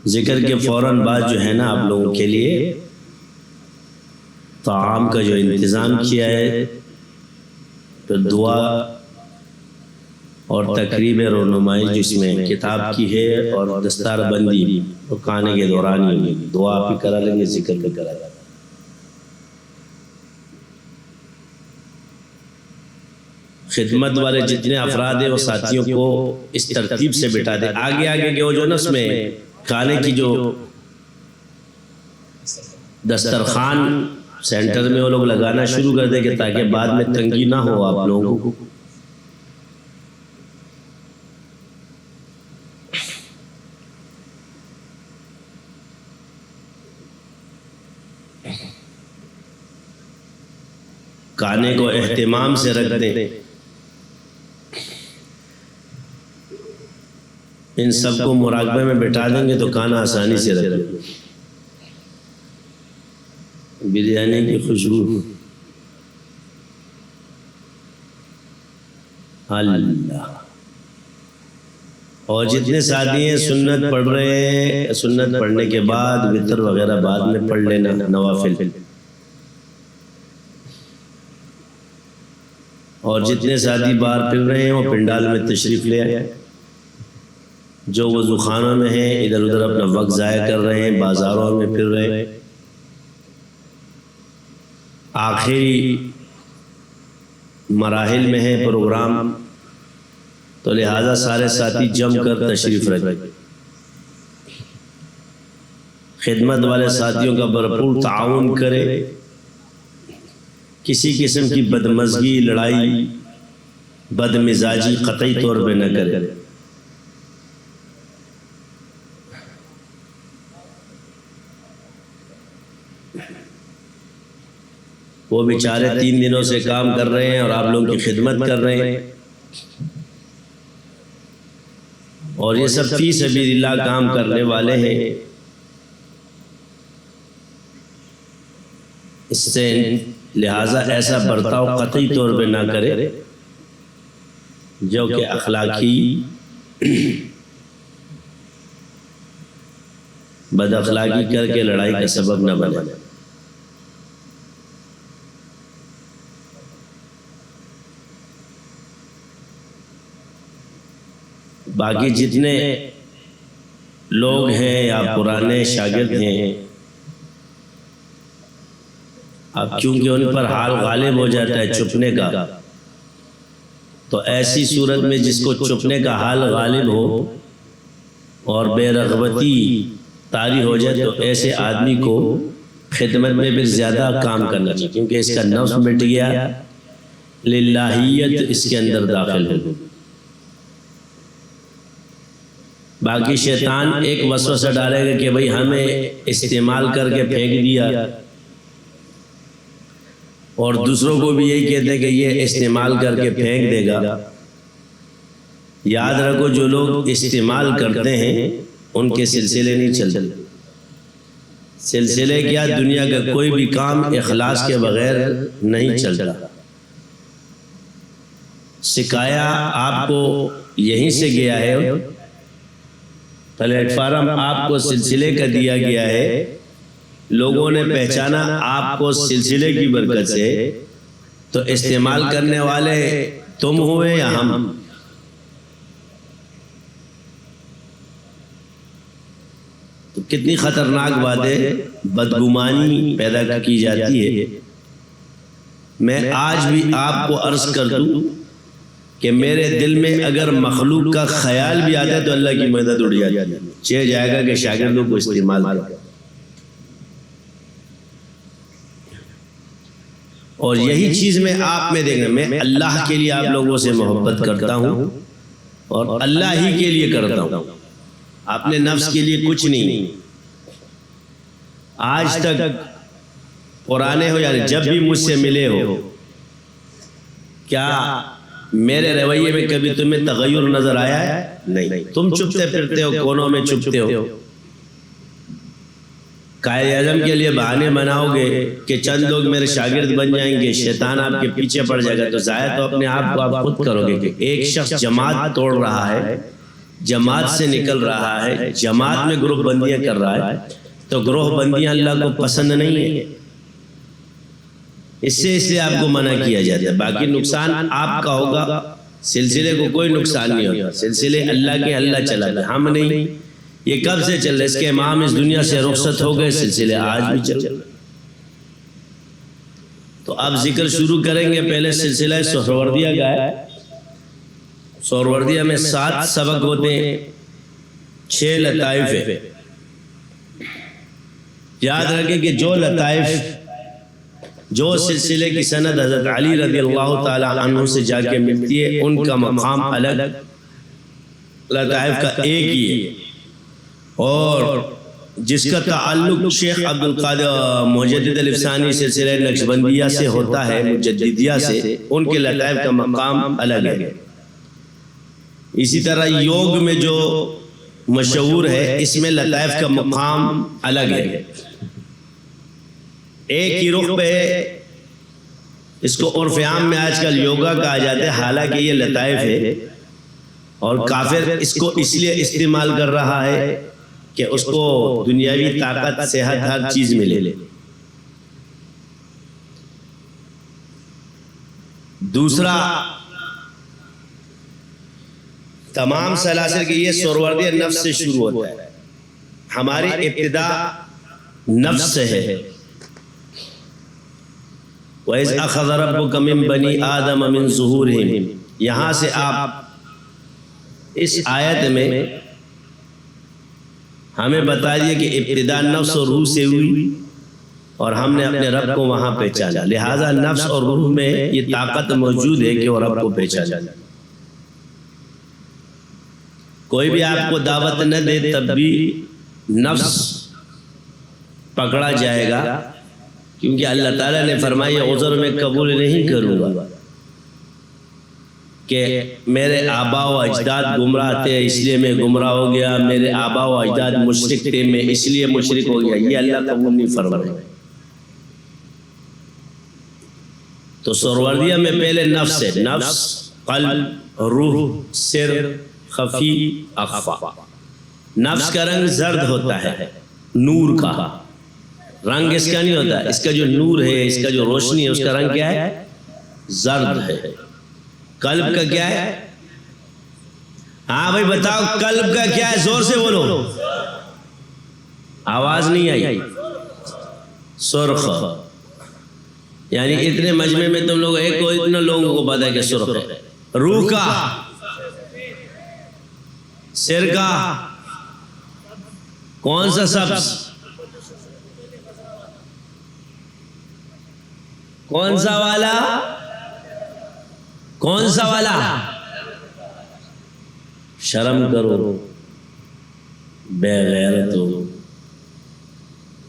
ذکر کے فوراً بعد جو ہے نا آپ لوگوں کے لیے طعام کا جو انتظام کیا ہے، پھر دعا اور تقریب رونمائی جس میں کتاب کی ہے اور دستار بندی اور کھانے کے دوران ہی ہوگی، دعا آپ ہی کرا لیں گے، ذکر بھی کرا لیں گے۔ خدمت والے جتنے افراد ہیں وہ ساتھیوں کو اس ترتیب سے بٹھا دیں، آگے آگے کے وہ جو نا اس میں کھانے کی جو دسترخوان سینٹر میں وہ لوگ لگانا شروع کر دیں کہ تاکہ بعد میں تنگی نہ ہو آپ لوگوں کو۔ کھانے کو اہتمام سے رکھ دیں، ان سب کو مراقبے میں بٹھا دیں گے تو کھانا آسانی سے رکھ لیں۔ بریانی کی خوشبو، اللہ، اور جتنے ساتھی ہیں سنت پڑھ رہے ہیں، سنت پڑھنے کے بعد وتر وغیرہ بعد میں پڑھ لینا، نوافل، اور جتنے ساتھی باہر پھر رہے ہیں وہ پنڈال میں تشریف لے آئے، جو وضو خانوں میں ہیں ادھر ادھر اپنا وقت ضائع کر رہے ہیں، بازاروں میں پھر رہے ہیں، آخری مراحل میں ہے پروگرام، تو لہذا سارے ساتھی جم کر تشریف رکھیں، خدمت والے ساتھیوں کا بھرپور تعاون کرے، کسی قسم کی بدمزگی، لڑائی، بدمزاجی قطعی طور پہ نہ کرے۔ وہ بیچارے 3 دنوں سے کام کر رہے ہیں اور آپ لوگوں کی خدمت کر رہے ہیں، اور یہ سب فی سبیل اللہ کام کرنے والے ہیں، اس سے لہٰذا ایسا برتاؤ قطعی طور پہ نہ کرے جو کہ اخلاقی بد اخلاقی کر کے لڑائی کا سبب نہ بنے۔ باقی جتنے لوگ ہیں یا پرانے شاگرد ہیں، اب چونکہ ان پر حال غالب ہو جاتا ہے چھپنے کا، تو ایسی صورت میں جس کو چھپنے کا حال غالب ہو اور بے رغبتی طاری ہو جائے، تو ایسے آدمی کو خدمت میں بھی زیادہ کام کرنا چاہیے، کیونکہ اس کا نفس مٹ گیا، للہیت اس کے اندر داخل ہو۔ باقی شیطان ایک وسوسہ ڈالے گا کہ بھئی ہمیں استعمال کر کے پھینک دیا، اور دوسروں کو بھی یہی کہتے ہیں کہ یہ استعمال کر کے پھینک دے گا۔ یاد رکھو جو لوگ استعمال کرتے ہیں ان کے سلسلے نہیں چلتے، سلسلے کیا، دنیا کا کوئی بھی کام اخلاص کے بغیر نہیں چلتا۔ سکھایا آپ کو یہیں سے گیا ہے، پلیٹ فارم آپ کو سلسلے کا دیا گیا ہے، لوگوں نے پہچانا آپ کو سلسلے کی برکت سے، تو استعمال کرنے والے تم ہوئے یا ہم؟ تو کتنی خطرناک باتیں، بدگمانی پیدا کی جاتی ہے۔ میں آج بھی آپ کو عرض کر دوں کہ میرے دل میں اگر مخلوق کا خیال بھی آتا ہے تو اللہ کی مدد اڑ جاتی ہے، چاہے جائے گا کہ شاگردوں کو استعمال کرے، اور یہی چیز میں آپ میں دیکھنا، میں اللہ کے لیے آپ لوگوں سے محبت کرتا ہوں اور اللہ ہی کے لیے کرتا ہوں، اپنے نفس کے لیے کچھ نہیں۔ آج تک پرانے ہو یا جب بھی مجھ سے ملے ہو، کیا میرے رویے میں کبھی تمہیں تغیر نظر آیا ہے؟ نہیں، تم چھپتے پھرتے ہو، کونوں میں چھپتے ہو، قائد اعظم کے لیے بہانے بناؤ گے کہ چند لوگ میرے شاگرد بن جائیں گے، شیطان آپ کے پیچھے پڑ جائے گا، تو ظاہر تو اپنے آپ کو آپ خود کرو گے کہ ایک شخص جماعت توڑ رہا ہے، جماعت سے نکل رہا ہے، جماعت میں گروہ بندیاں کر رہا ہے، تو گروہ بندیاں اللہ کو پسند نہیں ہے، اس لیے آپ کو منع کیا جاتا ہے۔ باقی نقصان آپ کا ہوگا، سلسلے کو کوئی نقصان نہیں ہوتا، سلسلے اللہ کے اللہ چلاتے، ہم نہیں۔ یہ کب سے چل رہے؟ اس کے امام اس دنیا سے رخصت ہو گئے، سلسلے آج بھی چل رہے۔ تو اب ذکر شروع کریں گے، پہلے سلسلہ سہروردیہ کا ہے۔ سہروردیہ میں 7 سبق ہوتے ہیں، 6 لطائف ہے۔ یاد رکھیں کہ جو لطائف، جو سلسلے کی سند حضرت علی رضی اللہ تعالی عنہ سے جا کے ملتی ہے، ان کا مقام الگ، لطائف کا ایک ہی ہے۔ اور جس کا تعلق شیخ عبدالقادر مجدد الافسانی سلسلہ نقشبندیہ سے ہوتا ہے، مجددیہ سے، ان کے لطائف کا مقام الگ ہے۔ اسی طرح یوگ میں جو مشہور ہے، اس میں لطائف کا مقام الگ ہے۔ ایک ہی رخ پہ اس کو عرف عام میں آج کل یوگا کہا جاتا ہے، حالانکہ یہ لطائف ہے، اور کافر اس کو اس لیے استعمال کر رہا ہے کہ اس کو دنیاوی طاقت، صحت، ہر چیز ملے۔ دوسرا، تمام سلاسل کے یہ سہروردیہ نفس سے شروع ہوتا ہے، ہماری ابتدا نفس سے ہے۔ وَإِذْ أَخَذَ رَبُّكَ مِن بَنِي آدَمَ مِن ظُهُورِهِمْ، یہاں سے آپ اس آیت میں ہمیں بتا دیا کہ ابتدا نفس اور روح سے ہوئی، اور ہم نے اپنے رب کو وہاں پہچانا، لہٰذا نفس اور روح میں یہ طاقت موجود ہے کہ وہ رب کو پہچانا۔ کوئی بھی آپ کو دعوت نہ دے تب بھی نفس پکڑا جائے گا، کیونکہ اللہ تعالیٰ نے فرمایا عذر میں قبول نہیں کروں گا کہ میرے آباء و اجداد گمراہ تھے اس لیے میں گمراہ ہو گیا، میرے آباء و اجداد مشرک تھے میں اس لیے مشرک ہو گیا، یہ اللہ قبول نہیں فرمائے۔ تو سہروردیہ میں پہلے نفس ہے، نفس، قلب، روح، سر، خفی، اخفا۔ نفس کا رنگ زرد ہوتا ہے، نور کا رنگ اس کا نہیں ہوتا، اس کا جو نور ہے، اس کا جو روشنی ہے، اس کا رنگ کیا ہے؟ زرد ہے۔ قلب کا کیا ہے؟ ہاں بھائی بتاؤ، قلب کا کیا ہے؟ زور سے بولو، آواز نہیں آئی۔ سرخ، یعنی اتنے مجمع میں تم لوگ ایک کو اتنا لوگوں کو پتا ہے کہ سرخ ہے۔ روح کا، سر کا کون سا سبز؟ کون سا والا؟ کون سا والا؟ شرم کرو بے غیرت ہو،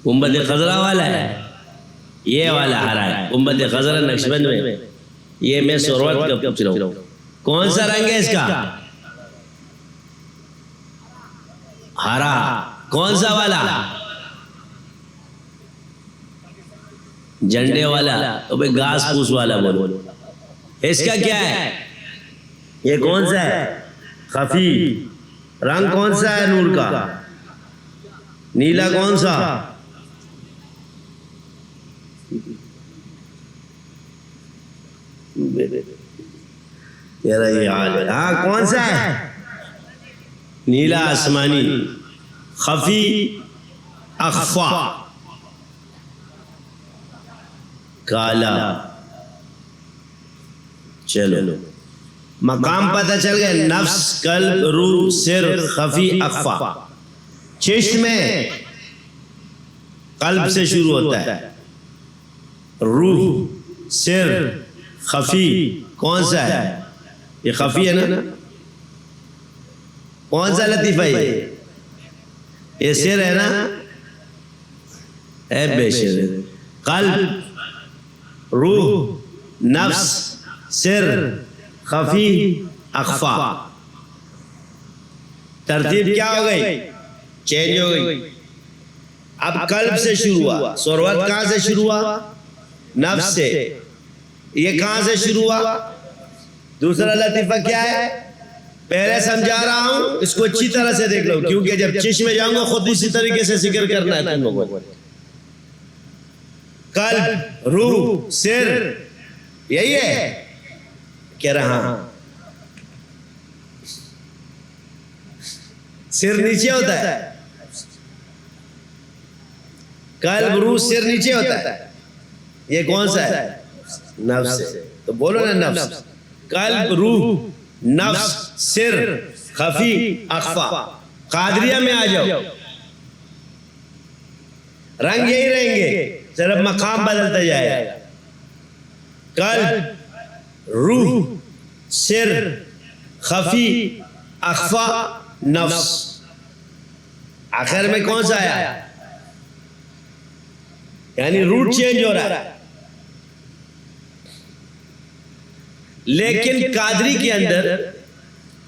گنبد خضرا والا ہے، یہ والا ہرا ہے، گنبد خضرا نقشبند میں، یہ میں سہروردیہ کا پوچھ رہا ہوں، کون سا رنگ ہے اس کا؟ ہرا۔ کون سا والا؟ جھنڈے والا، تو بھئی گھاس پھوس والا بولو۔ اس کا کیا ہے؟ یہ کون سا ہے؟ خفی۔ رنگ کون سا ہے نور کا؟ نیلا کون سا؟ تیرا یہ حال ہے۔ ہاں کون سا ہے؟ نیلا آسمانی۔ خفی، اخفا، کالا۔ چلو مقام پتہ چل گئے، نفس، قلب، روح، سر، خفی، اخفا۔ چشم میں قلب سے شروع ہوتا ہے، روح، سر، خفی، کون سا ہے؟ یہ خفی ہے نا؟ کون سا لطیفہ ہے؟ یہ سر ہے نا؟ اے بے شر۔ قلب، روح، نفس، سر، خفی، اخفا۔ ترتیب کیا ہو گئی؟ چینج ہو گئی۔ اب قلب سے شروع ہوا، سہروردیہ کہاں سے شروع ہوا؟ نفس سے۔ یہ کہاں سے شروع ہوا؟ دوسرا لطیفہ کیا ہے؟ پہلے سمجھا رہا ہوں، اس کو اچھی طرح سے دیکھ لو، کیونکہ جب چشم میں جاؤں گا خود اسی طریقے سے ذکر کرنا ہے تم لوگوں کو۔ قلب، روح، سر، یہی ہے کہہ رہا ہوں۔ سر نیچے ہوتا ہے، قلب، روح، سر نیچے ہوتا ہے، یہ کون سا ہے؟ نفس ہے۔ تو بولو نا نفس، قلب، روح، نفس، سر، خفی، اخفا۔ قادریہ میں آ جاؤ، رنگ یہی رہیں گے، صرف مقام بدلتا جائے گا۔ قلب، روح، سر، خفی، اخفا، نفس۔ آخر میں کون سا آیا؟ یعنی روٹ چینج ہو رہا ہے۔ لیکن قادری کے اندر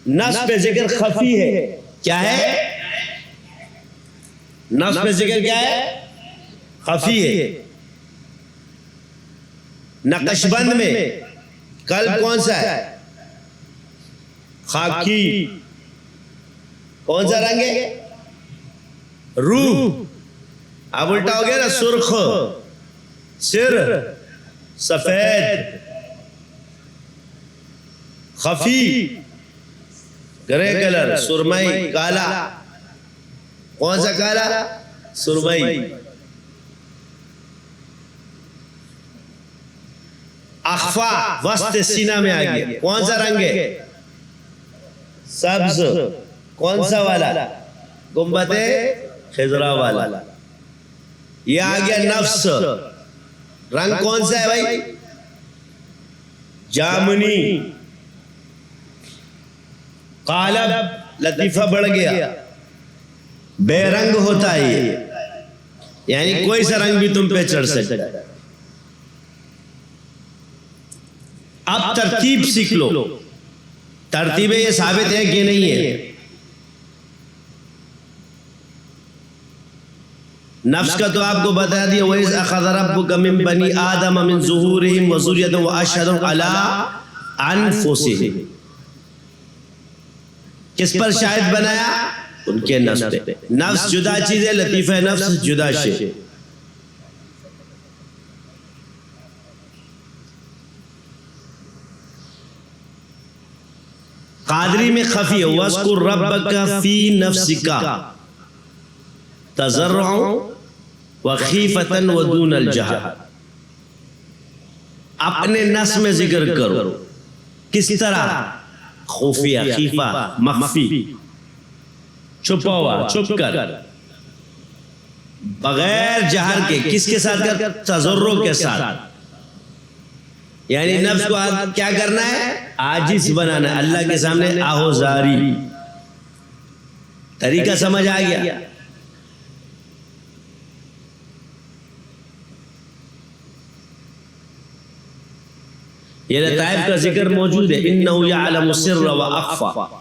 نفس پہ ذکر خفی ہے۔ کیا ہے؟ نفس پہ ذکر کیا ہے؟ خفی ہے۔ نقش بند میں قلب کون سا ہے؟ خاکی۔ کون سا رنگ ہے؟ روح، اب الٹا ہو گیا نا، سرخ۔ سر، سفید۔ خفی، گرے کلر، سرمئی، کالا۔ کون سا کالا؟ سرمئی۔ اخفا، وسط سینہ میں آ گیا، کون سا رنگ ہے؟ سبز۔ کون سا والا؟ گنبد خضرا والا۔ یہ آ گیا نفس، رنگ کون سا ہے بھائی؟ جامنی۔ قالب، لطیفہ بڑھ گیا، بے رنگ ہوتا ہے یہ، یعنی کوئی سا رنگ بھی تم پہ چڑھ سکتا ہے۔ اب ترتیب سیکھ لو، ترتیبیں یہ ثابت ہے کہ نہیں ہے؟ نفس کا تو آپ کو بتا دیا، وَإِذْ أَخَذَ رَبُّكَ مِن بَنِي آدَمَ مِن ظُهُورِهِمْ وَذُرِّيَّتَهُمْ وَأَشْهَدَهُمْ عَلَىٰ أَنفُسِهِمْ۔ کس پر شاہد بنایا؟ ان کے نفس پہ۔ نفس جدا چیز ہے، لطیفہ نفس جدا شے۔ قادری میں خفی ہے، وَاذْكُرْ رَبَّكَ فِي نَفْسِكَ تَضَرُّعًا وَخِيفَةً وَدُونَ الْجَهْرِ۔ اپنے نفس میں ذکر کرو، کس طرح؟ خفیہ، خیفہ، مخفی، چھپا ہوا، چھپ کر، بغیر جہر کے۔ کس کے ساتھ کر؟ تضرع کے ساتھ۔ یعنی نفس کو کیا کرنا ہے؟ عاجز بنانا ہے، اللہ کے سامنے آہوزاری۔ طریقہ سمجھ آ گیا؟ یہ لطائف کا ذکر موجود ہے، انہو یعلم السر و اخفا،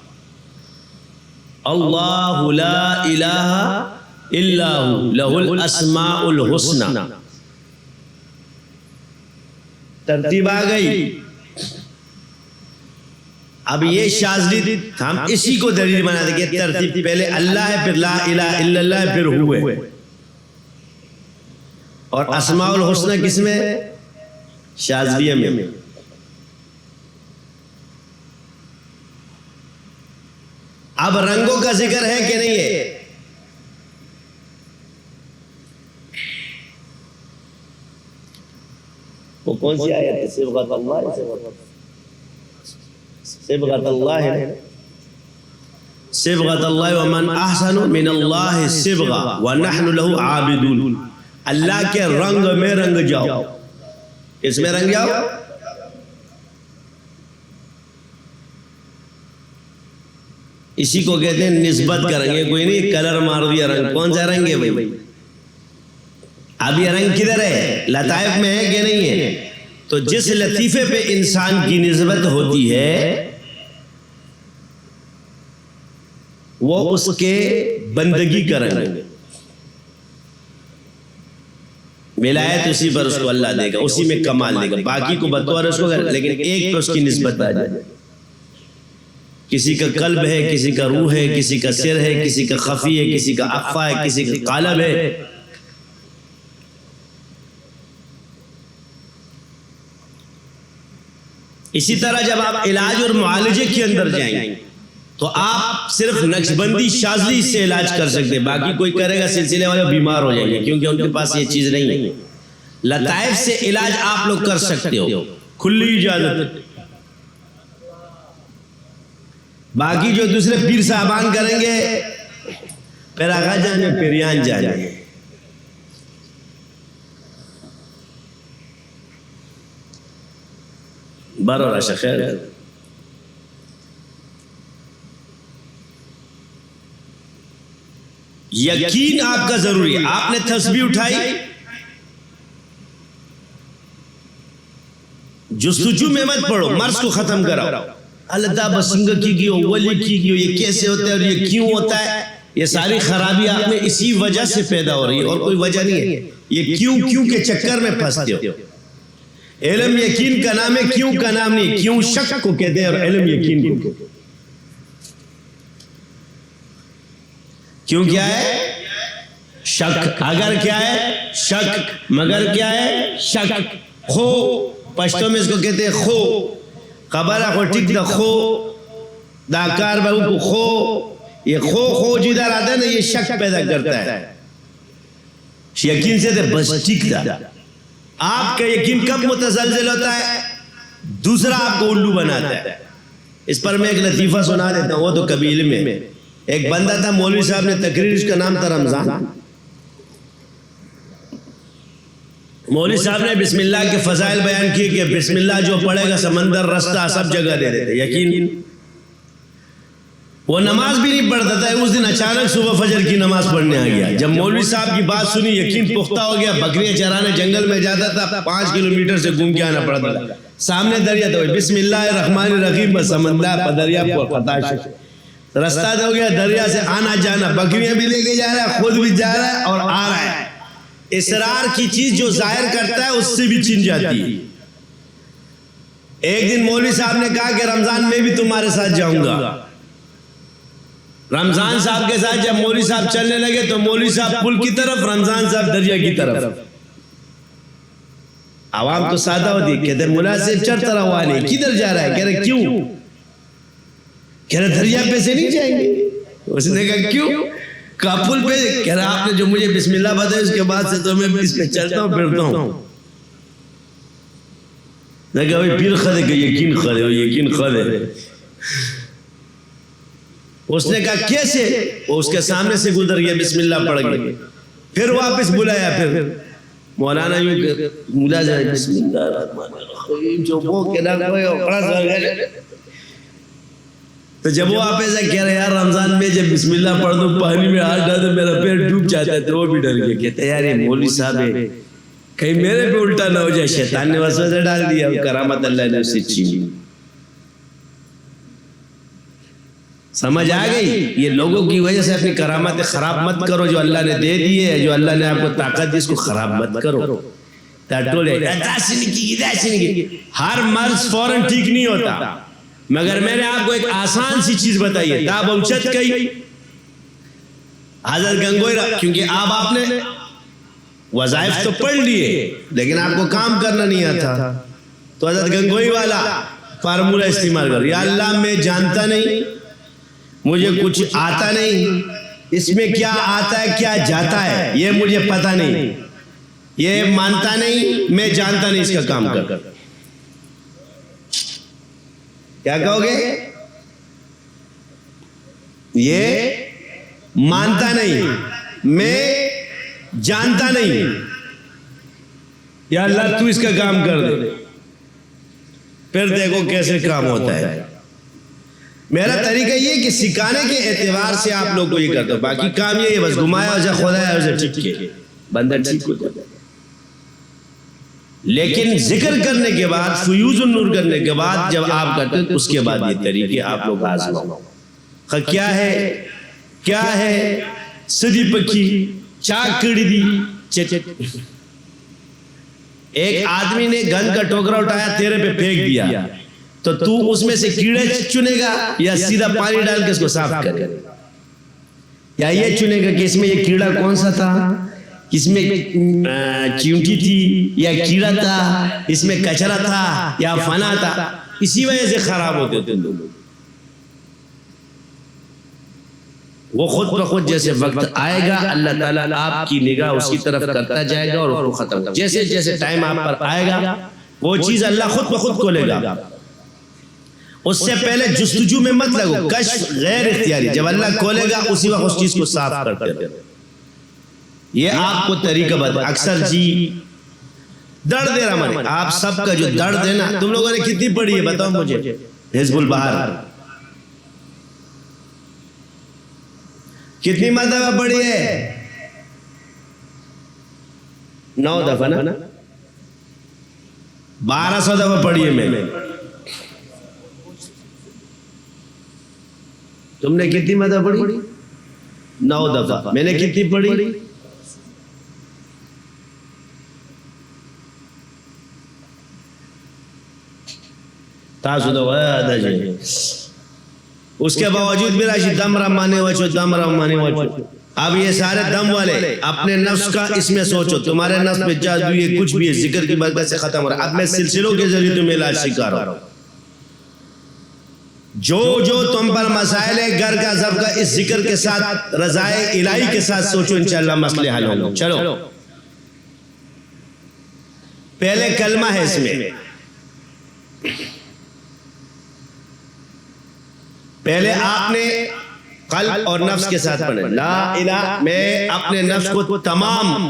اللہ لا الہ الا ہو لہ الاسماء الحسنى۔ ترتیب آ گئی۔ اب یہ شاذلی ہم اسی کو دلیل بنا دیں کہ ترتیب پہلے اللہ ہے، پھر لا الہ الا اللہ، پھر ہوئے۔ اور اسماء الحسنى کس میں؟ شاذلیہ میں۔ اب رنگوں کا ذکر ہے کہ نہیں ہے؟ وہ کون سی آیت ہے؟ صبغۃ اللہ، صبغۃ اللہ ہے، صبغۃ اللہ ومن احسن من اللہ صبغہ ونحن له عابدون۔ اللہ کے رنگ میں رنگ جاؤ۔ کس میں رنگ جاؤ؟ اسی کو کہتے ہیں نسبت کریں گے، کوئی نہیں کلر مار دیا رنگ، کون سا رنگ ہے بھائی؟ اب یہ رنگ کدھر ہے؟ لطائف میں ہے کہ نہیں ہے؟ تو جس لطیفے پہ انسان کی نسبت ہوتی ہے وہ اس کے بندگی کریں گے، ولایت اسی پر اس کو اللہ دے گا، اسی میں کمال دے گا، باقی کو بطور اس کو، لیکن ایک پہ اس کی نسبت آ جائے۔ کسی کا قلب ہے، کسی کا روح ہے، کسی کا سر ہے، کسی کا خفی ہے، کسی کا اخفا ہے، کسی کا قالب ہے. اسی طرح جب آپ علاج اور معالجے کے اندر جائیں تو آپ صرف نقش بندی شاذلی سے علاج کر سکتے، باقی کوئی کرے گا سلسلے والے بیمار ہو جائیں گے، کیونکہ ان کے پاس یہ چیز نہیں ہے. لطائف سے علاج آپ لوگ کر سکتے ہو، کھلی اجازت. باقی جو دوسرے پیر صاحبان کریں گے، پھر آغا جانے پیریان جانے. بارہ راشا خیر. یقین آپ کا ضروری ہے. آپ نے تسبیح اٹھائی، جستجو میں مت پڑھو، مرض کو ختم کراؤ. اللہ تعالیٰ بسنگ کی گئی ہو، ولی کی گئی ہو، یہ کیسے ہوتا ہے اور یہ کیوں ہوتا ہے. یہ ساری خرابی آپ میں اسی وجہ سے پیدا ہو رہی ہے، اور کوئی وجہ نہیں ہے. یہ کیوں کے چکر میں پھنستے ہو. علم یقین کا نام ہے، کیوں کا نام نہیں. کیوں شک کو کہتے ہیں اور علم یقین کو کہتے ہیں. کیوں کیا ہے؟ شک. اگر کیا ہے؟ شک. مگر کیا ہے؟ شک. خو پشتوں میں اس کو کہتے ہیں خو. خبر ہے خو ٹک دا خو داکار بہو کو خو. یہ خو جدھر آتا ہے نا، یہ شک پیدا کرتا ہے. یقین سے بس ٹک دا. آپ کا یقین کب متزلزل ہوتا ہے؟ دوسرا آپ کو الو بناتا ہے. اس پر میں ایک لطیفہ سنا دیتا ہوں، وہ تو کبھی علم ہے. ایک بندہ تھا، مولوی صاحب نے تقریر، اس کا نام تھا رمضان. مولوی صاحب نے بسم اللہ کے فضائل بیان کیے کہ بسم اللہ جو پڑھے گا سمندر رستہ سب جگہ دے دیتے. یقین. وہ نماز بھی نہیں پڑھتا تھا. اس دن اچانک صبح فجر کی نماز پڑھنے آ گیا. جب مولوی صاحب کی بات سنی، یقین پختہ ہو گیا. بکریاں چرانے جنگل میں جاتا تھا، 5 کلومیٹر سے گھوم کے آنا پڑتا تھا. سامنے دریا تھا، بسم اللہ الرحمن الرحیم سمندر پدریا پتاش رستہ ہو گیا. دریا سے آنا جانا، بکریاں بھی لے کے جا رہا ہے، خود بھی جا رہا ہے اور آ رہا ہے. اسرار کی چیز جو ظاہر کرتا ہے اس سے بھی چھن جاتی ہے. ایک دن مولوی صاحب نے کہا کہ رمضان میں بھی تمہارے ساتھ جاؤں گا. رمضان صاحب کے ساتھ جب مولوی صاحب چلنے لگے تو مولوی صاحب پل کی طرف، رمضان صاحب دریا کی طرف. عوام تو سادہ ہوتی ہے، کہتے ہیں ملا سے چرتا رہا نہیں، کدھر جا رہا ہے؟ کہہ رہے کیوں؟ کہہ رہے دریا پہ سے نہیں جائیں گے. اس نے کہا کیوں؟ پل پہ. کہہ رہا آپ نے جو مجھے بسم اللہ بتایا اس کے بعد سے تو میں اس پہ چلتا ہوں پھرتا ہوں. میں کہا بھائی پیر خدے کہ یقین خدے ہو، یقین خدے. اس نے کہا کیسے؟ وہ اس کے سامنے سے گزر گیا، بسم اللہ پڑھ گیا. پھر واپس بلایا. پھر مولانا یوں کہ مولا جائے بسم اللہ الرحمن الرحیم جو وہ کہنا پڑا سا. تو جب وہ آپ ایسا کہہ رہے یار رمضان میں جب بسم اللہ پڑھ دوں پانی میں ہاتھ ڈال دوں میرا پیر ڈوب جاتا ہے، تو وہ بھی ڈر گیا. کہتے یار یہ مولوی صاحب ہے، کہیں میرے پہ الٹا نہ ہو جائے. شیطان نے وسوسہ ڈال دیا، کرامت اللہ نے اسے چھین. سمجھ آ گئی؟ یہ لوگوں کی وجہ سے اپنی کرامت خراب مت کرو. جو اللہ نے دے دی ہے، جو اللہ نے آپ کو طاقت دی، اس کو خراب مت کرو. ہر مرض فوراً ٹھیک نہیں ہوتا، مگر میں نے آپ کو ایک آسان سی چیز بتائی ہے. دا بہچت کئی حضرت گنگوئی کیونکہ آپ نے وظائف تو پڑھ لیے لیکن آپ کو کام کرنا نہیں آتا، تو حضرت گنگوئی والا فارمولہ استعمال کر. یا اللہ میں جانتا نہیں، مجھے کچھ آتا نہیں، اس میں کیا آتا ہے کیا جاتا ہے یہ مجھے پتہ نہیں، یہ مانتا نہیں، میں جانتا نہیں اس کا کام کر. کیا کہو گے؟ یہ مانتا نہیں، میں جانتا نہیں، یا اللہ تو اس کا کام کر دے. پھر دیکھو کیسے کام ہوتا ہے. میرا طریقہ یہ کہ سکھانے کے اعتبار سے آپ لوگ کو یہ کرتا ہوں، باقی کام یہ ہے بس گھمایا اسے خدایا اسے ٹھیک کیا بندہ ٹھیک ہو جاتا ہے. لیکن ذکر کرنے کے بعد، فیوز النور کرنے کے بعد جب آپ کرتے ہیں اس کے بعد یہ طریقے آپ لوگ آزماؤ. کیا ہے کیا ہے سدی پکی چاک کڑی دی. ایک آدمی نے گن کا ٹوکرا اٹھایا تیرے پہ پھینک دیا تو تو اس میں سے کیڑے چنے گا یا سیدھا پانی ڈال کے اس کو صاف کرے گا؟ یا یہ چنے گا کہ اس میں یہ کیڑا کون سا تھا، اس میں چیونٹی تھی یا کیڑا تھا، اس میں کچرا تھا یا فنا تھا؟ اسی وجہ سے خراب ہوتے تھے لوگ. وہ خود بخود جیسے وقت آئے گا اللہ تعالیٰ آپ کی نگاہ اس کی طرف کرتا جائے گا اور اس کو ختم کرتا. جیسے جیسے ٹائم آپ پر آئے گا وہ چیز اللہ خود بخود کھولے گا. اس سے پہلے جستجو میں مت لگو، کشف غیر اختیاری. جب اللہ کھولے گا اسی وقت اس چیز کو صاف کرتے رہو. یہ آپ کو طریقہ بتا. اکثر جی درد دے رہا میں آپ سب کا جو درد ہے نا، تم لوگوں نے کتنی پڑھی ہے بتاؤ مجھے؟ حزب البہار کتنی مرتبہ پڑھی ہے؟ 9 دفعہ نا، 1200 دفعہ پڑھی ہے میں نے. تم نے کتنی مرتبہ پڑھی؟ 9 دفعہ. میں نے کتنی پڑھی؟ اس کے باوجود بھی راشی دم رمانے وچو دم رمانے وچو. اب یہ سارے دم والے اپنے نفس کا اس میں سوچو، تمہارے نفس پہ جادو یہ کچھ بھی ہے ذکر کی برکت سے ختم ہو رہا ہے. اب میں سلسلوں کے ذریعے تمہیں علاج سکھا رہا ہوں. جو جو تم پر مسائل ہے گھر کا سب کا اس ذکر کے ساتھ رضائے الہی کے ساتھ سوچو، انشاءاللہ مسئلے حل ہوں گے. چلو پہلے کلمہ ہے اس میں. پہلے آپ نے قلب اور نفس کے ساتھ پڑھنا لا الہ. میں اپنے نفس کو تمام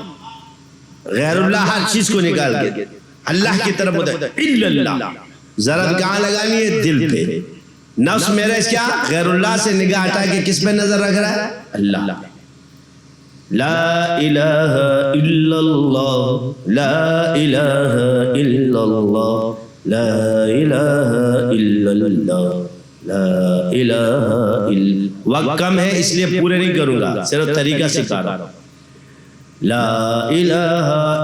غیر اللہ ہر چیز کو نکال کے اللہ کی طرف الا اللہ. ضرب کہاں لگانی ہے؟ دل پہ. نفس میرا اس کیا غیر اللہ سے نگاہ ہٹا کے کس پہ نظر رکھ رہا ہے؟ اللہ. لا الہ الا اللہ، لا الہ الا اللہ، لا الہ الا اللہ، لا الہ الا. وقت کم ہے اس لیے پورے نہیں کروں گا، صرف طریقہ سکھا رہا ہوں. لا الہ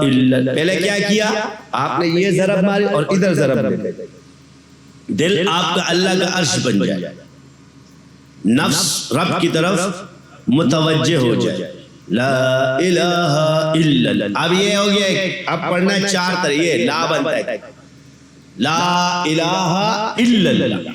الا. پہلے کیا کیا آپ نے؟ یہ ضرب ماری اور ادھر ضرب دے. دل آپ کا اللہ کا عرش بن جائے، نفس رب کی طرف متوجہ ہو جائے. لا الہ الا اللہ. اب یہ ہو گیا. اب پڑھنا 4 طریقے. لا بنتا ہے لا الہ الا اللہ.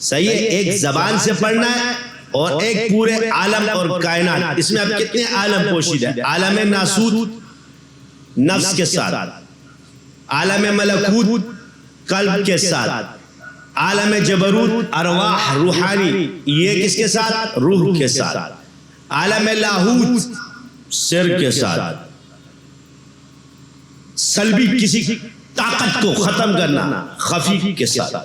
صحیح ہے. ایک زبان سے پڑھنا ہے اور ایک پورے عالم اور کائنات. اس میں اب کتنے عالم پوشیدہ ہے؟ عالم ناسوت نفس کے ساتھ، عالم ملکوت قلب کے ساتھ، عالم جبروت ارواح روحانی یہ کس کے ساتھ؟ روح کے ساتھ، عالم لاہوت سر کے ساتھ، سلبی کسی طاقت کو ختم کرنا خفی کے ساتھ،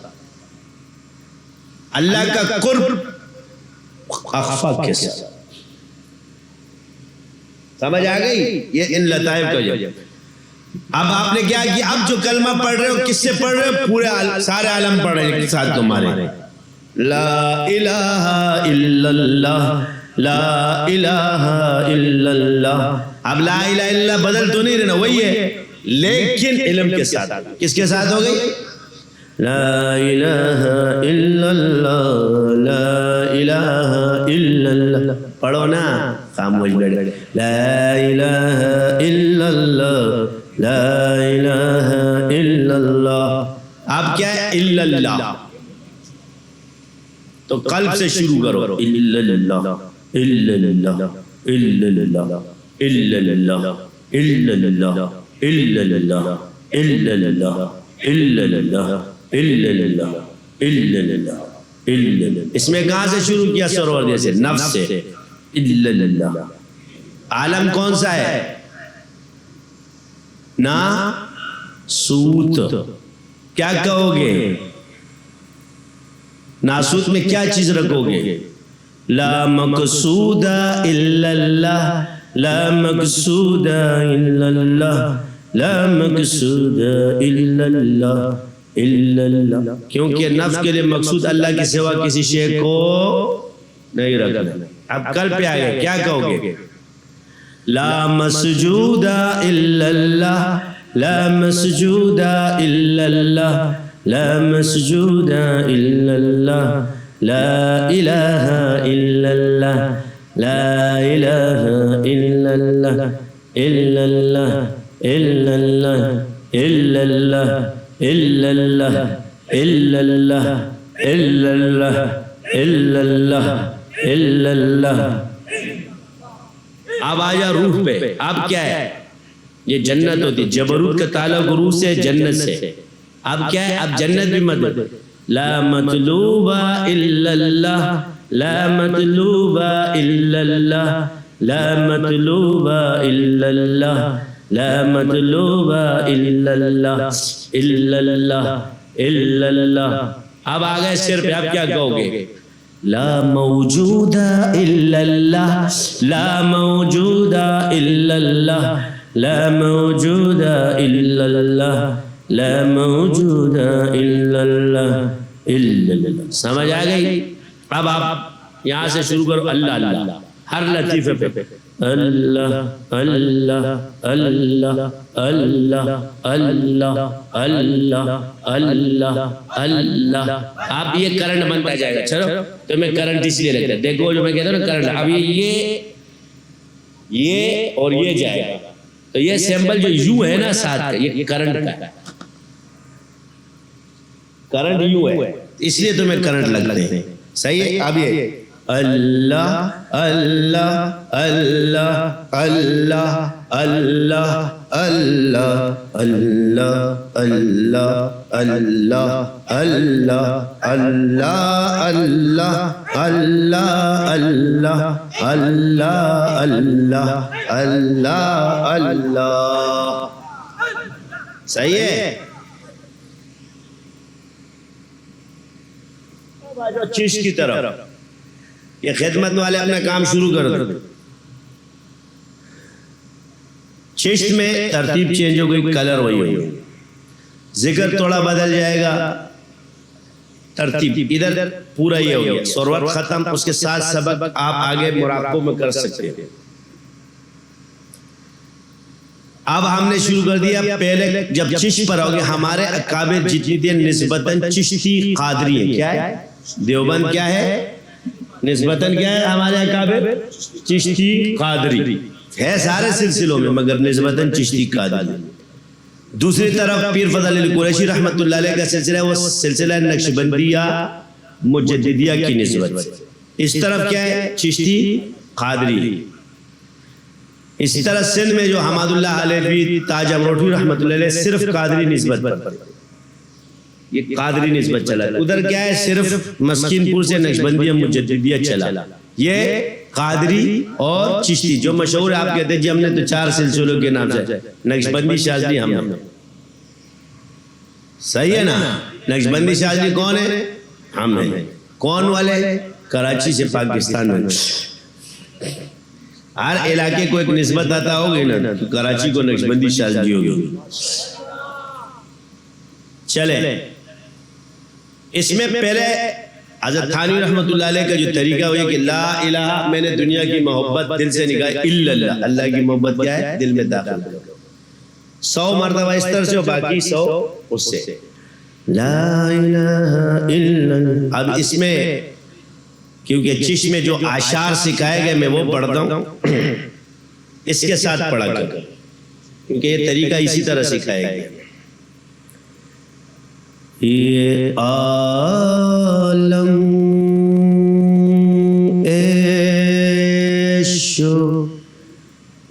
اللہ کا قرب اخفا کے ساتھ. سمجھ آ گئی؟ یہ ان لطائف کا جو. اب آپ نے کیا کیا؟ اب جو کلمہ پڑھ رہے ہو کس سے پڑھ رہے ہو؟ پورے سارے عالم پڑھ رہے ہیں ساتھ تمہارے. لا الہ الا اللہ، لا الہ الا اللہ. اب لا الہ الا اللہ بدل تو نہیں رہنا، وہی ہے لیکن علم کے ساتھ. کس کے ساتھ ہو گئی؟ لا الہ الا اللہ، لا الہ الا اللہ. پڑھو نا خاموش بیٹھے. لا الہ الا اللہ، لا الہ الا اللہ. اب کیا ہے؟ الا اللہ. تو قلب سے شروع کرو. الا اللہ، الا اللہ، الا اللہ، الا اللہ، الا اللہ، الا اللہ، الا اللہ، الا اللہ، الا اللہ، الا اللہ، الا اللہ. اس میں کہاں سے شروع کیا؟ سرور جیسے نفس سے. الا اللہ. عالم کون سا ہے؟ ناسوت. کیا کہو گے؟ ناسوت میں کیا چیز رکھو گے؟ لا مقصود الا اللہ، لا مقصود الا اللہ، لا مقصود الا اللہ، الا اللہ. کیونکہ نفس کے لیے مقصود اللہ کی سوا کسی شے کو نہیں رکھنا. اب کل پہ آئے کیا کہو گے؟ لا مسجود الا اللہ، لا مسجود إلا الله لا مسجود إلا الله لا إله إلا الله لا إله إلا الله إلا الله إلا الله إلا الله إلا الله إلا الله إلا الله إلا الله إلا الله. اب آیا روح پہ. اب کیا ہے؟ یہ جنت ہوتی. جبروت کا تعلق روح سے جنت سے. اب کیا ہے؟ اب جنت بھی مطلب لا مطلوب الا اللہ لا مطلوب الا اللہ لا مطلوب الا اللہ لا مطلوب الا اللہ الا اللہ الا اللہ. اب آگئے سر پہ. اب کیا کہو گے؟ لا موجود الا اللہ لا موجود الا اللہ لا موجود الا اللہ لا موجود الا اللہ الا اللہ. سمجھ آ گئی؟ اب آپ یہاں سے شروع کرو اللہ اللہ ہر لطیفے پہ. اللہ اللہ اللہ اللہ اللہ اللہ اللہ اللہ. آپ یہ کرنٹ بنتا جائے گا. چلو تو میں کرنٹ اس لیے لگتا ہے. دیکھو جو میں کہتا ہوں نا کرنٹ. اب یہ اور یہ جائے گا تو یہ سیمبل جو یو ہے نا ساتھ کا یہ کرنٹ کا ہے. کرنٹ یو ہے اس لیے تمہیں کرنٹ لگتے ہیں. صحیح ہے. اب یہ اللہ اللہ اللہ اللہ اللہ اللہ اللہ اللہ اللہ اللہ اللہ اللہ اللہ اللہ اللہ اللہ اللہ اللہ. صحیح ہے. چیز کی طرف یہ خدمت والے اپنا کام شروع کر دو. چشت میں ترتیب چینج ہو گئی کلر وہی ہوئی ذکر تھوڑا بدل جائے گا ترتیب ادھر پورا یہ ہو گیا. سورت ختم. اس کے ساتھ سبق آپ آگے مراقبوں میں کر سکتے ہیں. اب ہم نے شروع کر دیا. پہلے جب چشت پر ہوگے ہمارے اکابر جتنی تھے نسبتاً چشتی قادری ہے. کیا ہے؟ دیوبند کیا ہے؟ نسبتاً کیا ہے ہمارے اکابر؟ چشتی قادری ہے سارے سلسلوں میں مگر نسبتاً چشتی قادری. دوسری طرف پیر فضل علی قریشی رحمۃ اللہ علیہ کا سلسلہ ہے وہ سلسلہ نقشبندیہ مجددیہ کی نسبت. اس طرف کیا ہے؟ چشتی قادری. اس طرح سندھ میں جو حماد اللہ علیہ تاج امروٹھی رحمۃ اللہ علیہ صرف قادری نسبت پر یہ قادری نسبت چلا. ادھر کیا ہے؟ صرف مسکین پور سے نقشبندیہ مجددیہ چلا. یہ قادری اور چشتی جو مشہور ہے. آپ کہتے ہیں جی ہم نے تو 4 سلسلوں کے نام سے نقشبندی شاذلی ہم نے. صحیح ہے نا. نقشبندی شاذلی کون ہے؟ ہم ہیں. کون والے؟ کراچی سے پاکستان میں. ہر علاقے کو ایک نسبت آتا ہوگی نا تو کراچی کو نقشبندی شاذلی ہوگی. چلے اس میں پہلے حضرت تھانوی رحمۃ اللہ علیہ کا جو طریقہ ہوئی کہ لا الہ میں نے دنیا کی محبت دل سے نکالی الا اللہ. اللہ کی محبت کیا ہے؟ دل میں داخل کرو. 100 مرتبہ اس طرح سے اور باقی 100 اس سے لا الہ الا اللہ. اب اس میں کیونکہ چشت میں جو اشعار سکھائے گئے میں وہ پڑھتا ہوں اس کے ساتھ پڑھا کر کیونکہ یہ طریقہ اسی طرح سکھایا گیا. یہ عالم عیش و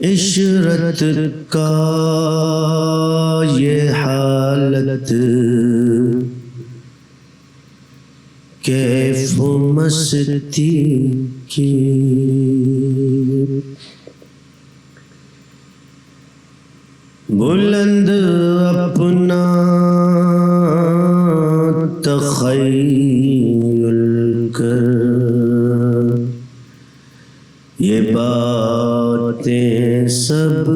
عشرت کا یہ حالت کیف و مستی کی بلند اپنا تخیل کر یہ باتیں سب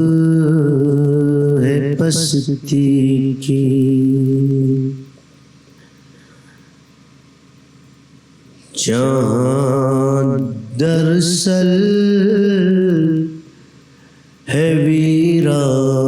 ہے پستی کی جہاں دراصل ہے ویرانہ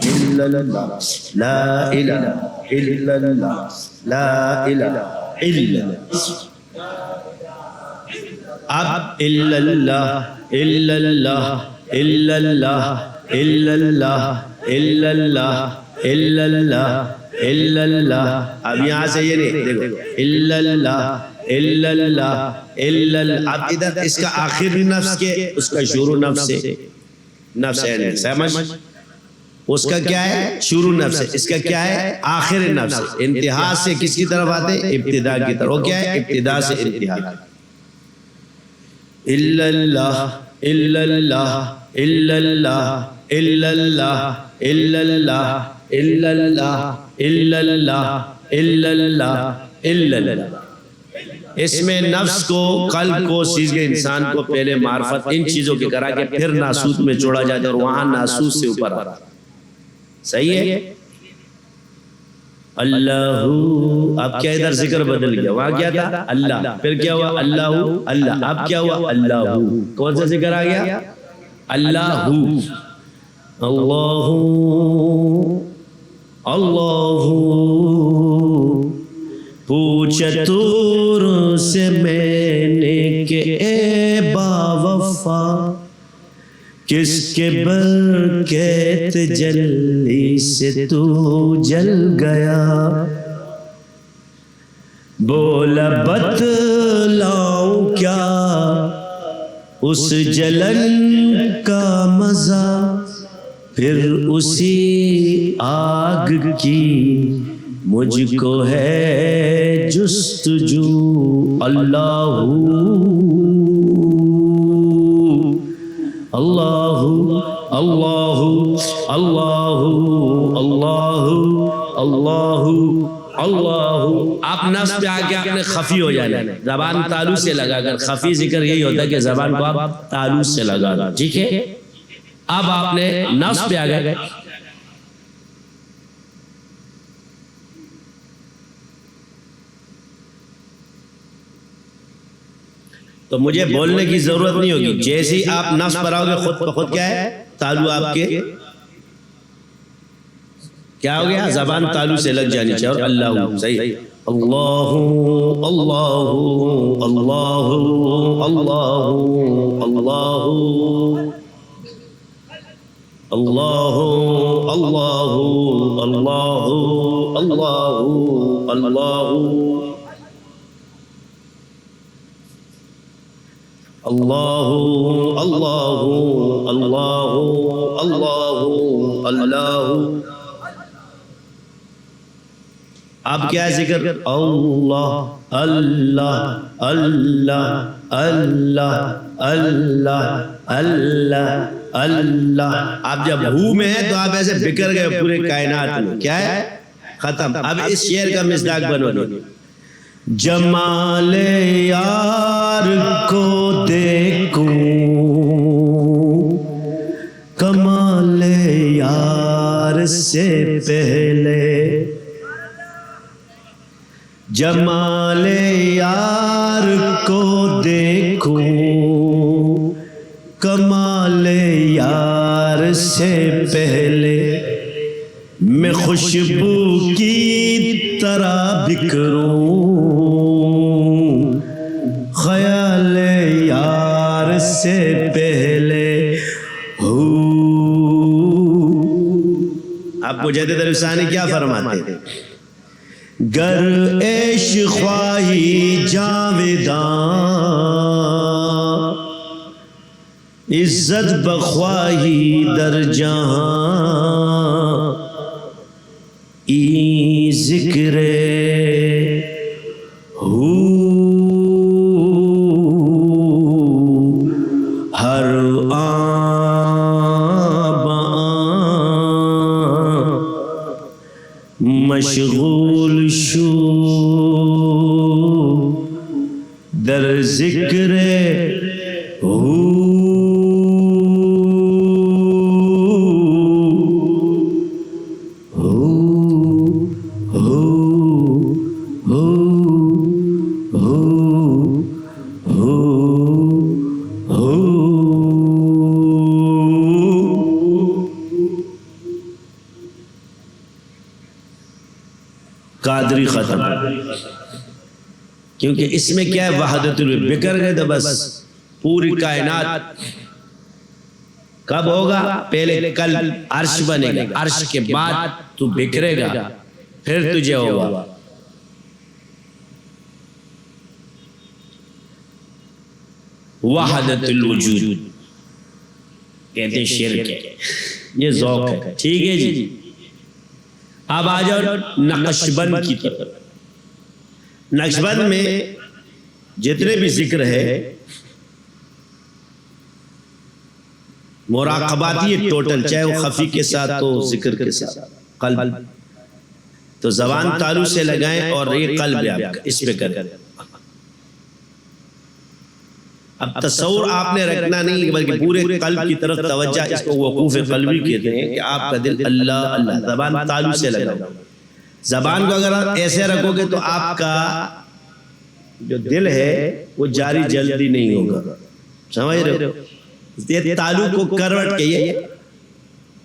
إلا الله لا إله إلا الله لا إله إلا اب إلا الله إلا الله إلا الله إلا الله إلا الله إلا الله إلا الله اب یہاں سے یہ نہیں دیکھو إلا الله إلا الله إلا الله اب ادھر اس کا آخری نفس کے اس کا شروع نفس سے نفس ہے سمجھ اس کا کیا ہے شروع نفس ہے اس کا کیا ہے آخر نفس ہے انتہا سے کس کی طرف آتے ابتدا کی طرف وہ کیا ہے ابتدا سے انتہا الا اللہ الا اللہ الا اللہ الا اللہ الا اللہ الا اللہ الا اللہ الا اللہ الا اللہ اس میں نفس کو قلب کو صیغہ انسان کو پہلے معرفت ان چیزوں کے کرا کے پھر ناسوت میں جوڑا جاتا ہے اور وہاں ناسوت سے اوپر آتا صحیح ہے اللہ اب کیا ادھر ذکر بدل گیا وہاں کیا تھا اللہ پھر کیا ہوا اللہ اللہ اب کیا ہوا اللہ کون سا ذکر آ گیا اللہ اللہ اللہ پوچھا تور سے میں نے کہ اے باوفا کس کے برکت جلی سے تو جل گیا بولا بتلاؤں کیا اس جلن کا مزہ پھر اسی آگ کی مجھ کو ہے جستجو اللہ اللہ اللہ اللہ اللہ اللہ اللہ آپ نفس پہ آگے آپ نے خفی ہو جانا زبان تالو سے لگا کر خفی ذکر یہی ہوتا ہے کہ زبان کو آپ تالو سے لگا کر ٹھیک ہے اب آپ نے نفس پہ آگے گئے تو مجھے بولنے کی ضرورت نہیں ہوگی جیسے ہی آپ نفس پر آؤ گے خود بخود کیا ہے تالو آپ کے کیا ہو گیا زبان تالو سے لگ جانی چاہیے اور اللہ صحیح اللہ اللہ اللہ اللہ اللہ اللہ اللہ اللہ اللہ اللہ اللہ اللہ اللہ اللہ اللہ اب کیا ذکر اللہ اللہ اللہ اللہ اللہ اللہ اللہ آپ جب ہو میں ہیں تو آپ ایسے بکر گئے پورے کائنات میں کیا ہے ختم اب اس شعر کا مصداق بنو جمال یار کو دیکھوں کمال یار سے پہلے جمال یار کو دیکھوں کمال یار سے پہلے میں خوشبو کی طرح بکھروں خیال یار سے پہلے آپ کو جدید رسانی کیا فرماتے ہیں گر عشق خواہی جاویداں عزت بخواہی در جہاں ای ذکر ہر مشغول شو در ذکر قادری ختم، کیونکہ اس میں کیا ہے وحدت بکر گئے تو بس پوری کائنات کب ہوگا؟ پہلے کل عرش بنے گا، عرش کے بعد تو بکھرے گا، پھر تجھے ہوگا۔ وحدت الوجود کہتے ہیں شرک ہے، یہ ذوق ہے، ٹھیک ہے جی۔ اب آ جاؤ نقشبند کی طرف۔ نقشبند میں جتنے بھی ذکر ہے مراقباتی ہے ٹوٹل، چاہے وہ خفی کے ساتھ ہو ذکر کے ساتھ، قلب تو زبان تالو سے لگائیں اور یہ قلب آپ کا اس پہ کریں۔ اب تصور آپ نے رکھنا نہیں بلکہ پورے قلب کی طرف توجہ، اس کو وقوف قلبی کہتے ہیں کہ آپ کا دل اللہ اللہ، زبان تالو سے لگاؤ۔ زبان کو اگر آپ ایسے رکھو گے تو آپ کا جو دل ہے وہ جاری جلدی نہیں ہوگا، سمجھ رہے ہو؟ یہ تالو کو کروٹ کہیے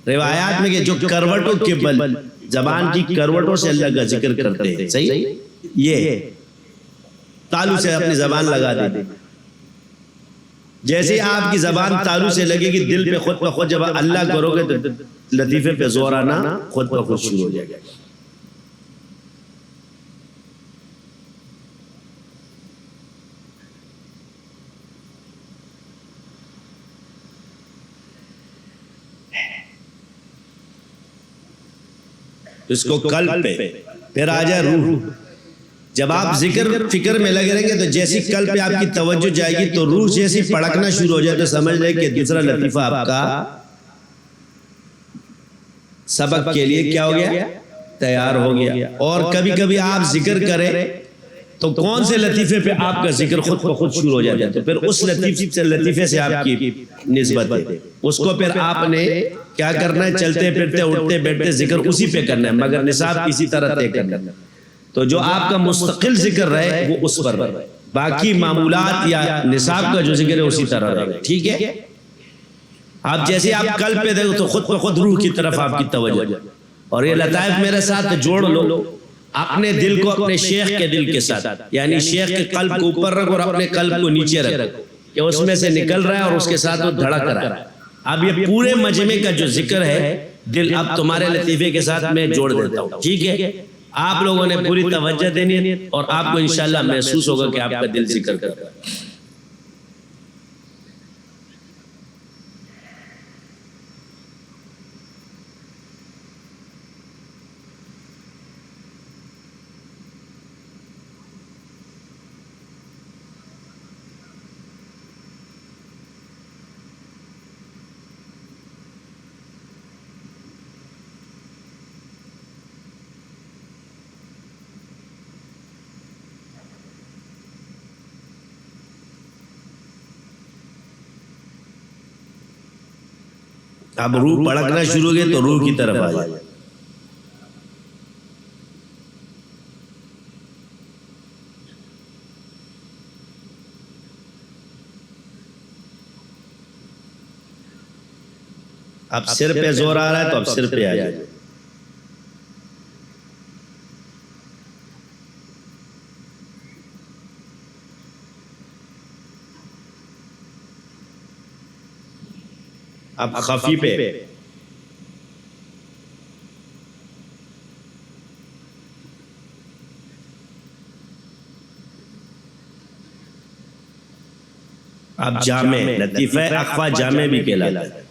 روایات میں کہ جو کروٹوں کے بل، زبان کی کروٹوں سے اللہ کا ذکر کرتے ہیں، صحیح؟ یہ تالو سے اپنی زبان لگا دیتے، جیسے آپ کی زبان تالو سے لگے گی دل پہ خود بخود جب اللہ کرو گے تو لطیفے پہ زور آنا خود بخود شروع ہو جائے گا۔ اس کو قلب پہ، پھر آ جائے روح۔ جب آپ ذکر فکر میں لگے رہیں گے تو جیسی قلب پہ آپ کی توجہ جائے گی تو روح جیسی پڑکنا شروع ہو جائے تو سمجھ لیں کہ دوسرا لطیفہ آپ کا سبق کے لیے کیا ہو گیا؟ تیار ہو گیا۔ اور کبھی کبھی آپ ذکر کریں تو کون سے لطیفے پہ آپ کا ذکر خود بخود شروع ہو جاتا ہے تو پھر اس لطیفے سے آپ کی نسبت ہے، اس کو پھر آپ نے کیا کرنا ہے؟ چلتے پھرتے اٹھتے بیٹھتے ذکر اسی پہ کرنا ہے، مگر نصاب کسی طرح طے کرنا ہے۔ تو جو آپ کا مستقل ذکر رہے وہ اس پر رہے، باقی معمولات یا نصاب کا جو ذکر ہے اسی طرح رہے، ٹھیک ہے؟ آپ جیسے آپ قلب پہ دیکھو تو خود بخود روح کی طرف آپ کی توجہ، اور یہ لطائف میرے ساتھ جوڑ لو، اپنے دل کو اپنے شیخ کے دل کے ساتھ، یعنی شیخ کے قلب کو اوپر رکھو اور اپنے قلب کو نیچے رکھو کہ اس میں سے نکل رہا ہے اور اس کے ساتھ وہ دھڑک رہا ہے۔ اب یہ پورے مجمع کا جو ذکر ہے دل اب تمہارے لطیفے کے ساتھ میں جوڑ دیتا ہوں، ٹھیک ہے؟ آپ لوگوں نے پوری توجہ دینی ہے اور آپ کو انشاءاللہ محسوس ہوگا کہ آپ کا دل ذکر کر رہا ہے۔ اب روح پڑکنا شروع ہو گئے تو روح کی طرف آ جائے۔ اب سر پہ زور آ رہا ہے تو اب سر پہ آ جائے۔ اب خفی پہ، اب جامع، لطیفہ اخفا جامع بھی کہلاتا ہے۔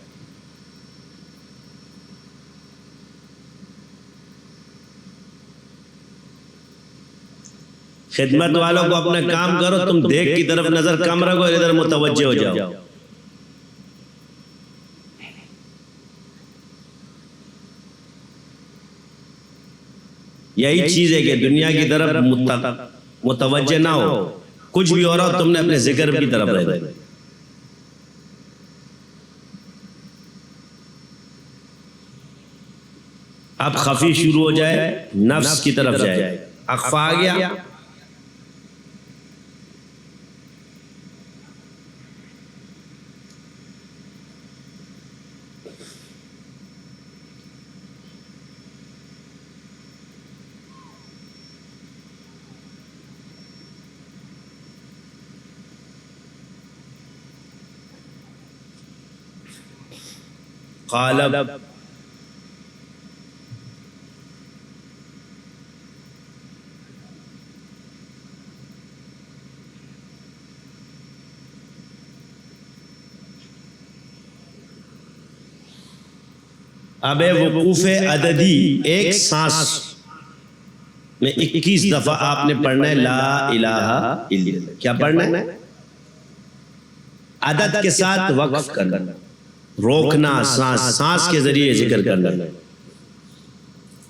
خدمت والوں کو اپنا کام کرو، تم دیکھ کی طرف نظر کم رکھو، ادھر متوجہ ہو جاؤ۔ یہی چیز ہے کہ دنیا کی طرف متوجہ نہ ہو، کچھ بھی ہو رہا ہو تم نے اپنے ذکر کی طرف رہے۔ اب خفی شروع ہو جائے، نفس کی طرف جائے، اخفا آ گیا، قالب، اب وقوف عددی ایک سانس میں 21 دفعہ آپ نے پڑھنا ہے لا الہ الا اللہ. کیا پڑھنا ہے؟ عدد کے ساتھ وقف کرنا، روکنا، سانس کے ذریعے ذکر کرنا،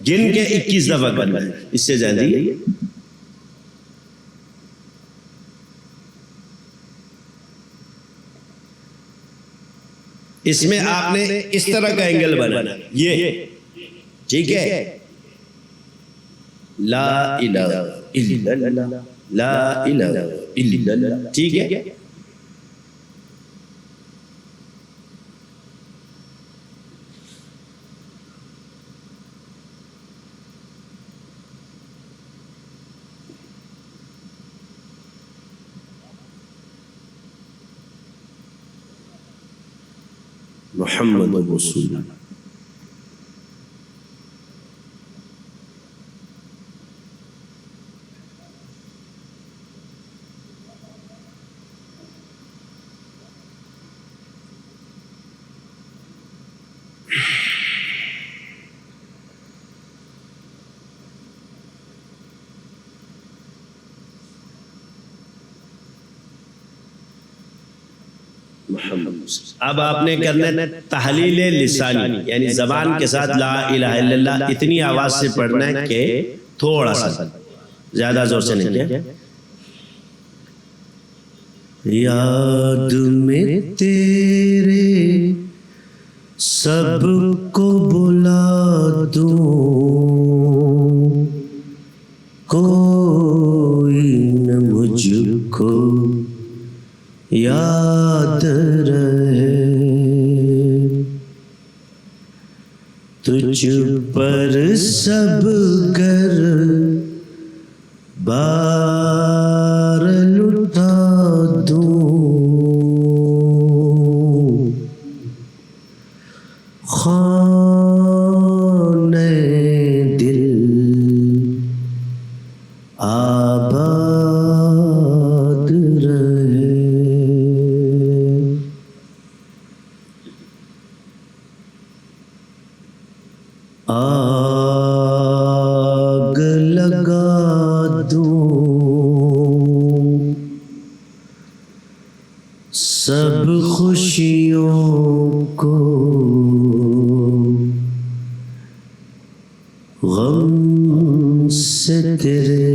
گن کے 21 دفعہ کرنا. اس سے زیادہ اس میں آپ نے اس طرح کا اینگل بنانا، یہ ٹھیک ہے، لا الہ الا اللہ، لا الہ الا اللہ، ٹھیک ہے. محمد رسول اللہ. اب آپ نے کرنا ہے تحلیل لسانی، یعنی زبان کے ساتھ لا الہ الا اللہ اتنی آواز سے پڑھنا ہے کہ تھوڑا سا، زیادہ زور سے نہیں. کیا یاد میں تیرے سب کو بلا دوں، کوئی نہ مجھ کو یاد رہے، تجھ پر سب کر بار لٹا دوں، خانہ دل آباد رہے. آگ لگا دوں سب خوشیوں کو، غم سے تیرے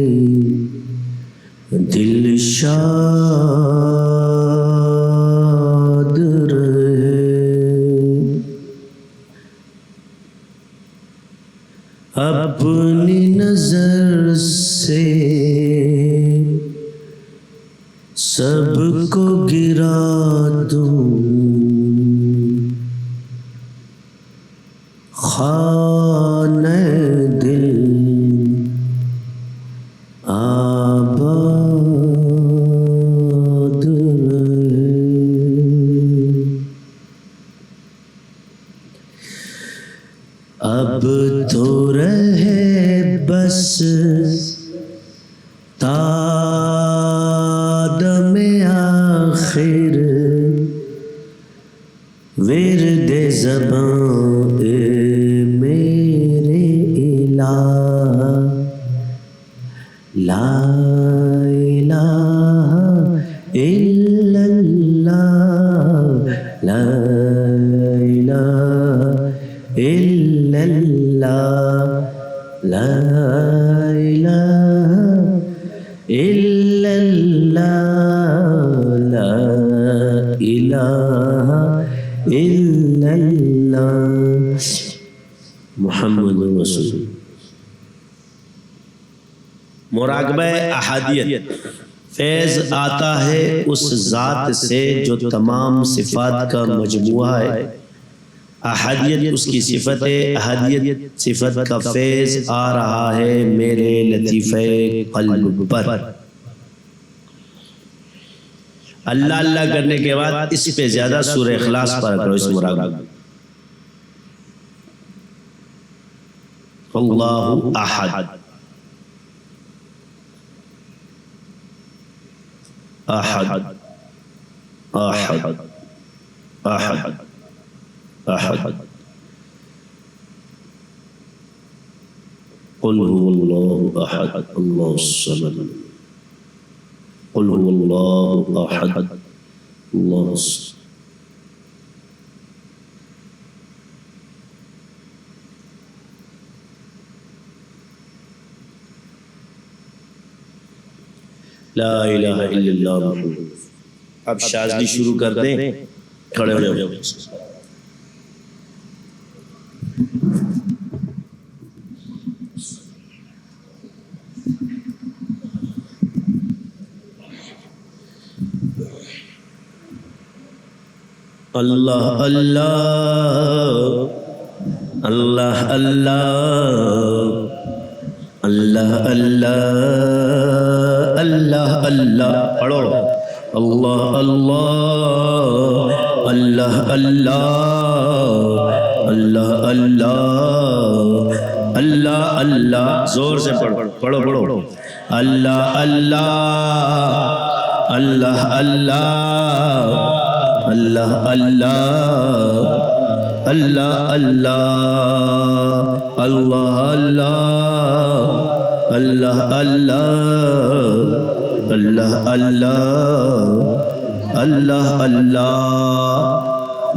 دل شاد رہے. اپنی نظر سے سب کو گرا دوں، خانہ دل آباد رہے. اب تو رہے بس تادم آخر، ورد زبان میرے الہ، لا الہ الا اللہ، لا الہ الا اللہ، لا الہ الا اللہ، لا الہ الا اللہ، محمد رسول. مراقبہ احادیت، فیض آتا ہے اس ذات سے جو تمام صفات کا مجموعہ ہے. احادیت اس کی صفت ہے، احادیت صفت کا فیض آ رہا ہے میرے لطیفہ قلب پر. اللہ اللہ کرنے کے بعد اس پہ زیادہ سورہ اخلاص پر کرو اس مراقبہ. اللہ احد احد احد احد احد قل هو الله احد الله الصمد قل هو الله احد الله الصمد لا الہ الا اللہ محمد. اب شاذلی شروع کر دیں. کھڑے ہو جاؤ. اللہ اللہ اللہ اللہ اللہ اللہ اللہ اللہ پڑھو. اللہ اللہ اللہ اللہ اللہ اللہ اللہ اللہ زور سے پڑھو پڑھو پڑھو. اللہ اللہ اللہ اللہ اللہ اللہ اللہ اللہ اللہ اللہ اللہ اللہ اللہ اللہ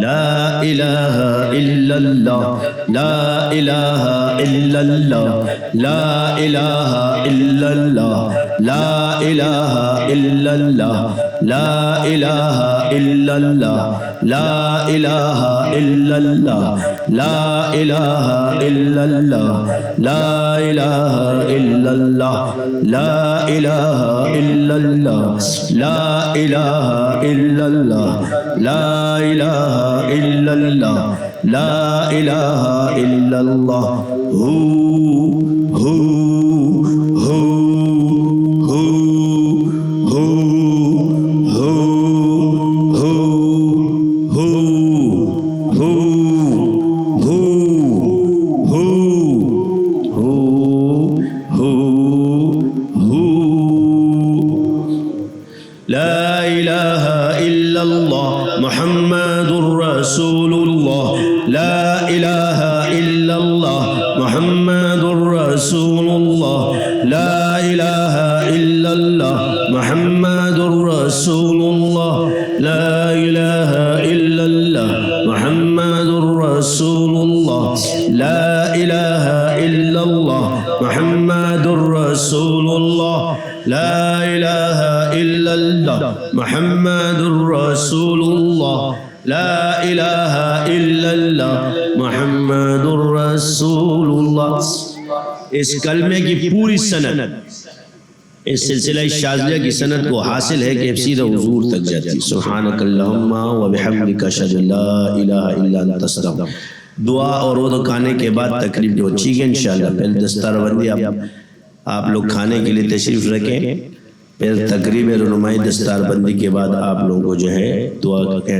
لا الہ الا اللہ لا الہ الا اللہ لا الہ الا اللہ لا الہ الا اللہ لا الہ الا اللہ لا الہ الا اللہ لا الہ الا اللہ لا الہ الا اللہ لا الہ الا اللہ لا الہ الا اللہ لا الہ الا اللہ لا الہ الا اللہ ہو ہو ہو محمد رسول اللہ لا الہ الا اللہ محمد رسول اللہ لا الہ الا اللہ محمد رسول اللہ لا الہ الا اللہ محمد رسول اللہ لا الہ الا اللہ محمد رسول اللہ لا الہ الا اللہ محمد رسول اللہ لا الہ الا اللہ محمد رسول اللہ. اس کلمے کی پوری سند اس سلسلہ شاذلیہ کی سند کو حاصل ہے کہ سیدھا حضور تک جاتی. سبحانک اللہم و بحمدک اشہد ان لا الہ الا انت استغفرک. دعا اور وضو کھانے کے بعد تقریب جو ٹھیک ہے انشاءاللہ. پہلے دستار بندی آپ لوگ کھانے کے لیے تشریف رکھیں. پھر تقریب رونمائی دستار بندی کے بعد آپ لوگوں کو جو ہے دعا کا